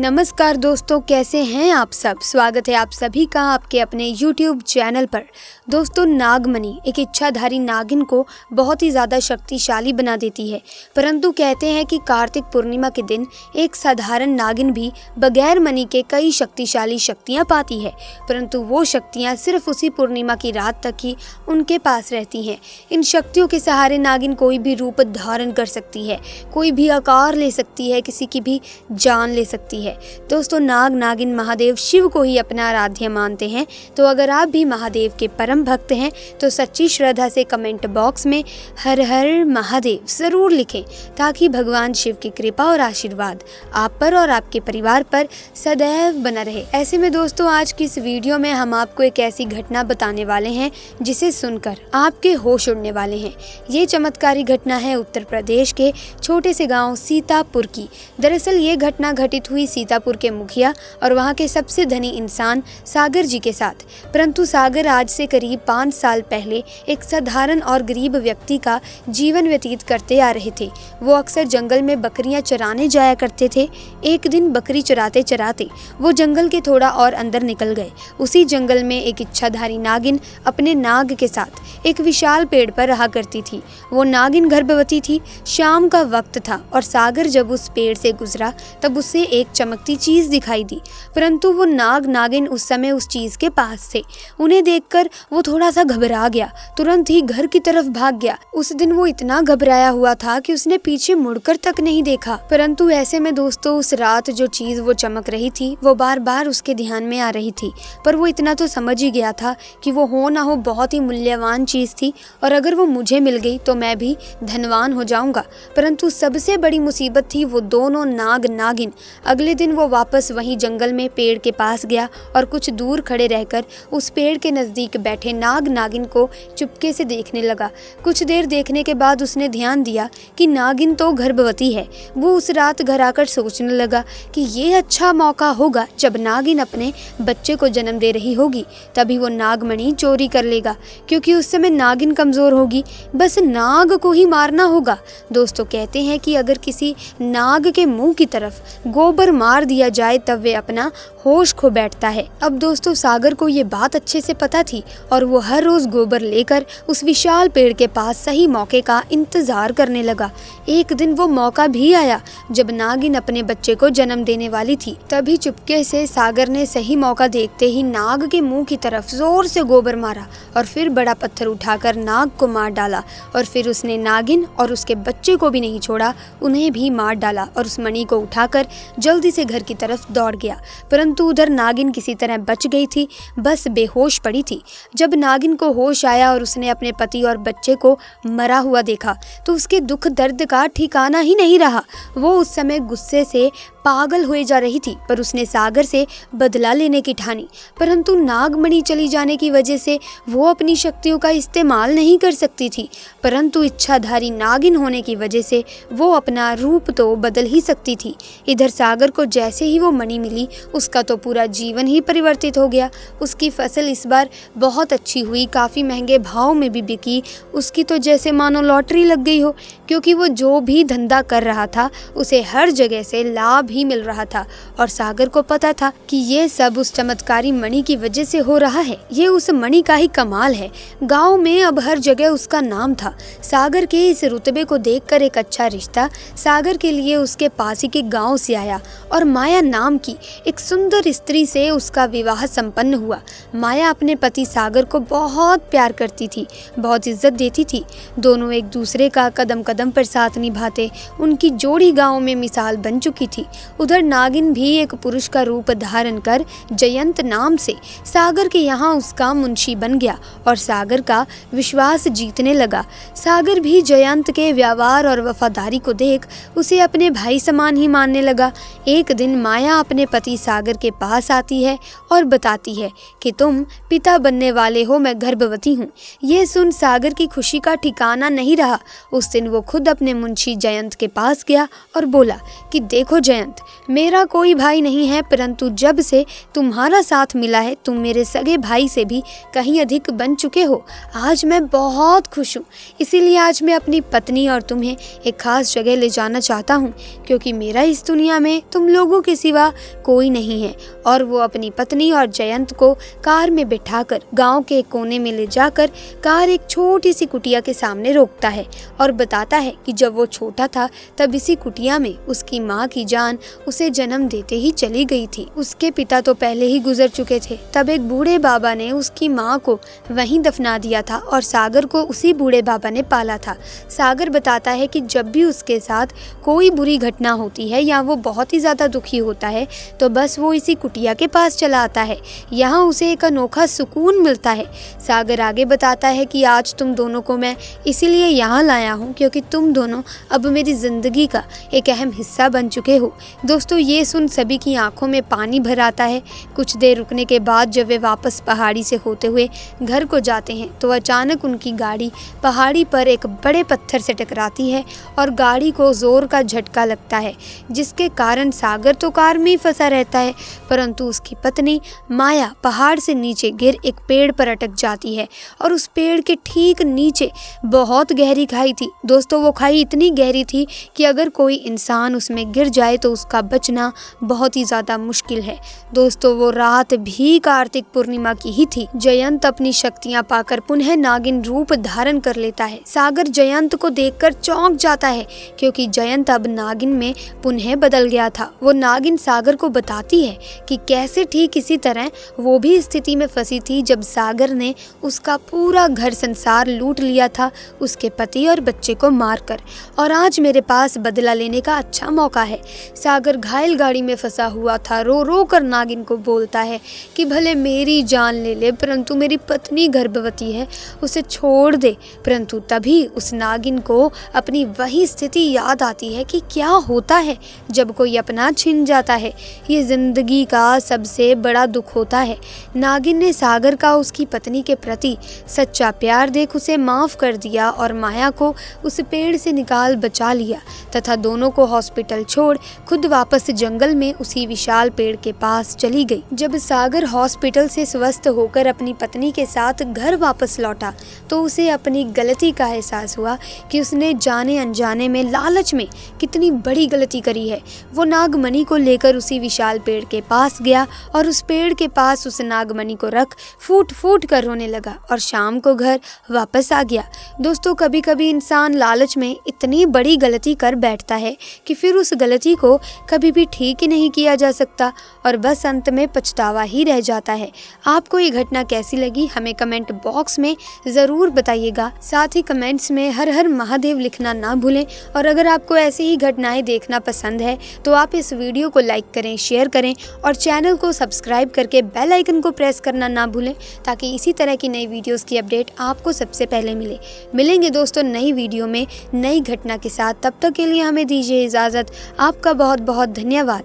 नमस्कार दोस्तों, कैसे हैं आप सब। स्वागत है आप सभी का आपके अपने YouTube चैनल पर। दोस्तों, नागमणि एक इच्छाधारी नागिन को बहुत ही ज़्यादा शक्तिशाली बना देती है, परंतु कहते हैं कि कार्तिक पूर्णिमा के दिन एक साधारण नागिन भी बगैर मणि के कई शक्तिशाली शक्तियाँ पाती है, परंतु वो शक्तियाँ सिर्फ उसी पूर्णिमा की रात तक ही उनके पास रहती हैं। इन शक्तियों के सहारे नागिन कोई भी रूप धारण कर सकती है, कोई भी आकार ले सकती है, किसी की भी जान ले सकती है। दोस्तों, नाग नागिन महादेव शिव को ही अपना आराध्य मानते हैं। तो अगर आप भी महादेव के परम भक्त हैं तो सच्ची श्रद्धा से कमेंट बॉक्स में हर हर महादेव जरूर लिखें, ताकि भगवान शिव की कृपा और आशीर्वाद आप पर और आपके परिवार पर सदैव बना रहे। ऐसे में दोस्तों, आज की इस वीडियो में हम आपको एक ऐसी घटना बताने वाले हैं जिसे सुनकर आपके होश उड़ने वाले हैं। ये चमत्कारी घटना है उत्तर प्रदेश के छोटे से गाँव सीतापुर की। दरअसल ये घटना घटित हुई सीतापुर के मुखिया और वहां के सबसे धनी इंसान सागर जी के साथ। परंतु सागर आज से करीब 5 साल पहले एक साधारण और गरीब व्यक्ति का जीवन व्यतीत करते आ रहे थे। वो अक्सर जंगल में बकरियां चराने जाया करते थे। एक दिन बकरी चराते चराते वो जंगल के थोड़ा और अंदर निकल गए। उसी जंगल में एक इच्छाधारी नागिन अपने नाग के साथ एक विशाल पेड़ पर रहा करती थी। वो नागिन गर्भवती थी। शाम का वक्त था और सागर जब उस पेड़ से गुजरा तब उसे एक चमकती चीज दिखाई दी, परंतु वो नाग नागिन उस समय उस चीज के पास थे। उन्हें देखकर वो थोड़ा सा घबरा गया, तुरंत ही घर की तरफ भाग गया। उस दिन वो इतना घबराया हुआ था कि उसने पीछे मुड़कर तक नहीं देखा। परंतु ऐसे में दोस्तों, उस रात जो चीज वो चमक रही थी वो बार बार उसके ध्यान में आ रही थी। पर वो इतना तो समझ ही गया था कि वो हो ना हो बहुत ही मूल्यवान चीज थी, और अगर वो मुझे मिल गई तो मैं भी धनवान हो जाऊंगा। परंतु सबसे बड़ी मुसीबत थी वो दोनों नाग नागिन। अगले दिन वो वापस वहीं जंगल में पेड़ के पास गया और कुछ दूर खड़े रहकर उस पेड़ के नज़दीक बैठे नाग नागिन को चुपके से देखने लगा। कुछ देर देखने के बाद उसने ध्यान दिया कि नागिन तो गर्भवती है। वो उस रात घर आकर सोचने लगा कि ये अच्छा मौका होगा, जब नागिन अपने बच्चे को जन्म दे रही होगी तभी वो नागमणि चोरी कर लेगा, क्योंकि उस समय नागिन कमज़ोर होगी। बस नाग को ही मारना होगा। दोस्तों, कहते हैं कि अगर किसी नाग के मुंह की तरफ गोबर मार दिया जाए तब वे अपना होश खो बैठता है। अब दोस्तों, सागर को ये बात अच्छे से पता थी और वो हर रोज गोबर लेकर उस विशाल पेड़ के पास सही मौके का इंतजार करने लगा। एक दिन वो मौका भी आया जब नागिन अपने बच्चे को जन्म देने वाली थी। तभी चुपके से सागर ने सही मौका देखते ही नाग के मुंह की तरफ जोर से गोबर मारा और फिर बड़ा पत्थर उठाकर नाग को मार डाला। और फिर उसने नागिन और उसके बच्चे को भी नहीं छोड़ा, उन्हें भी मार डाला और उस मणि को उठाकर जल्दी से घर की तरफ दौड़ गया। परंतु उधर नागिन किसी तरह बच गई थी, बस बेहोश पड़ी थी। जब नागिन को होश आया और उसने अपने पति और बच्चे को मरा हुआ देखा तो उसके दुख दर्द का ठिकाना ही नहीं रहा। वो उस समय गुस्से से पागल हुए जा रही थी, पर उसने सागर से बदला लेने की ठानी। परंतु नागमणि चली जाने की वजह से वो अपनी शक्तियों का इस्तेमाल नहीं कर सकती थी, परंतु इच्छाधारी नागिन होने की वजह से वो अपना रूप तो बदल ही सकती थी। इधर सागर को जैसे ही वो मणि मिली, उसका तो पूरा जीवन ही परिवर्तित हो गया। उसकी फसल इस बार बहुत अच्छी हुई, काफ़ी महंगे भाव में भी बिकी। उसकी तो जैसे मानो लॉटरी लग गई हो, क्योंकि वो जो भी धंधा कर रहा था उसे हर जगह से लाभ ही मिल रहा था। और सागर को पता था कि ये सब उस चमत्कारी मणि की वजह से हो रहा है। ये उस मणि का ही कमाल है। गांव में अब हर जगह उसका नाम था। सागर के इस रुतबे को देखकर एक अच्छा रिश्ता सागर के लिए उसके पास ही के गांव से आया और माया नाम की एक सुंदर स्त्री से उसका विवाह संपन्न हुआ। माया अपने पति सागर को बहुत प्यार करती थी, बहुत इज्जत देती थी। दोनों एक दूसरे का कदम कदम पर साथ निभाते। उनकी जोड़ी गांव में मिसाल बन चुकी थी। उधर नागिन भी एक पुरुष का रूप धारण कर जयंत नाम से सागर के यहाँ उसका मुंशी बन गया और सागर का विश्वास जीतने लगा। सागर भी जयंत के व्यवहार और वफादारी को देख उसे अपने भाई समान ही मानने लगा। एक दिन माया अपने पति सागर के पास आती है और बताती है कि तुम पिता बनने वाले हो, मैं गर्भवती हूँ। ये सुन सागर की खुशी का ठिकाना नहीं रहा। उस दिन वो खुद अपने मुंशी जयंत के पास गया और बोला कि देखो जयंत, जयंत, मेरा कोई भाई नहीं है, परंतु जब से तुम्हारा साथ मिला है तुम मेरे सगे भाई से भी कहीं अधिक बन चुके हो। आज मैं बहुत खुश हूँ, इसीलिए आज मैं अपनी पत्नी और तुम्हें एक खास जगह ले जाना चाहता हूँ, क्योंकि मेरा इस दुनिया में तुम लोगों के सिवा कोई नहीं है। और वो अपनी पत्नी और जयंत को कार में बिठाकर गांव के कोने में ले जाकर कार एक छोटी सी कुटिया के सामने रोकता है और बताता है कि जब वो छोटा था तब इसी कुटिया में उसकी माँ की जान उसे जन्म देते ही चली गई थी। उसके पिता तो पहले ही गुजर चुके थे। तब एक बूढ़े बाबा ने उसकी माँ को वहीं दफना दिया था और सागर को उसी बूढ़े बाबा ने पाला था। सागर बताता है कि जब भी उसके साथ कोई बुरी घटना होती है या वो बहुत ही ज़्यादा दुखी होता है तो बस वो इसी कुटिया के पास चला आता है। यहाँ उसे एक अनोखा सुकून मिलता है। सागर आगे बताता है कि आज तुम दोनों को मैं इसीलिए यहाँ लाया हूँ क्योंकि तुम दोनों अब मेरी ज़िंदगी का एक अहम हिस्सा बन चुके हो। दोस्तों, ये सुन सभी की आंखों में पानी भर आता है। कुछ देर रुकने के बाद जब वे वापस पहाड़ी से होते हुए घर को जाते हैं तो अचानक उनकी गाड़ी पहाड़ी पर एक बड़े पत्थर से टकराती है और गाड़ी को ज़ोर का झटका लगता है, जिसके कारण सागर तो कार में ही फंसा रहता है, परंतु उसकी पत्नी माया पहाड़ से नीचे गिर एक पेड़ पर अटक जाती है और उस पेड़ के ठीक नीचे बहुत गहरी खाई थी। दोस्तों, वो खाई इतनी गहरी थी कि अगर कोई इंसान उसमें गिर जाए तो उसका बचना बहुत ही ज़्यादा मुश्किल है। दोस्तों, वो रात भी कार्तिक पूर्णिमा की ही थी। जयंत अपनी शक्तियां पाकर पुनः नागिन रूप धारण कर लेता है। सागर जयंत को देखकर चौंक जाता है क्योंकि जयंत अब नागिन में पुनः बदल गया था। वो नागिन सागर को बताती है कि कैसे ठीक इसी तरह वो भी स्थिति में फंसी थी जब सागर ने उसका पूरा घर संसार लूट लिया था, उसके पति और बच्चे को मारकर, और आज मेरे पास बदला लेने का अच्छा मौका है। सागर घायल गाड़ी में फंसा हुआ था, रो रो कर नागिन को बोलता है कि भले मेरी जान ले ले परंतु मेरी पत्नी गर्भवती है, उसे छोड़ दे। परंतु तभी उस नागिन को अपनी वही स्थिति याद आती है कि क्या होता है जब कोई अपना छिन जाता है। ये जिंदगी का सबसे बड़ा दुख होता है। नागिन ने सागर का उसकी पत्नी के प्रति सच्चा प्यार देख उसे माफ कर दिया और माया को उस पेड़ से निकाल बचा लिया तथा दोनों को हॉस्पिटल छोड़ खुद वापस जंगल में उसी विशाल पेड़ के पास चली गई। जब सागर हॉस्पिटल से स्वस्थ होकर अपनी पत्नी के साथ घर वापस लौटा तो उसे अपनी गलती का एहसास हुआ कि उसने जाने अनजाने में लालच में कितनी बड़ी गलती करी है। वो नागमणि को लेकर उसी विशाल पेड़ के पास गया और उस पेड़ के पास उस नागमणि को रख फूट फूट कर रोने लगा और शाम को घर वापस आ गया। दोस्तों, कभी कभी इंसान लालच में इतनी बड़ी गलती कर बैठता है कि फिर उस गलती को कभी भी ठीक ही नहीं किया जा सकता और बस अंत में पछतावा ही रह जाता है। आपको ये घटना कैसी लगी हमें कमेंट बॉक्स में ज़रूर बताइएगा। साथ ही कमेंट्स में हर हर महादेव लिखना ना भूलें और अगर आपको ऐसी ही घटनाएं देखना पसंद है तो आप इस वीडियो को लाइक करें, शेयर करें और चैनल को सब्सक्राइब करके बेल आइकन को प्रेस करना ना भूलें ताकि इसी तरह की नई वीडियोस की अपडेट आपको सबसे पहले मिलेंगे दोस्तों नई वीडियो में नई घटना के साथ। तब तक के लिए हमें दीजिए इजाज़त। आपका बहुत बहुत धन्यवाद।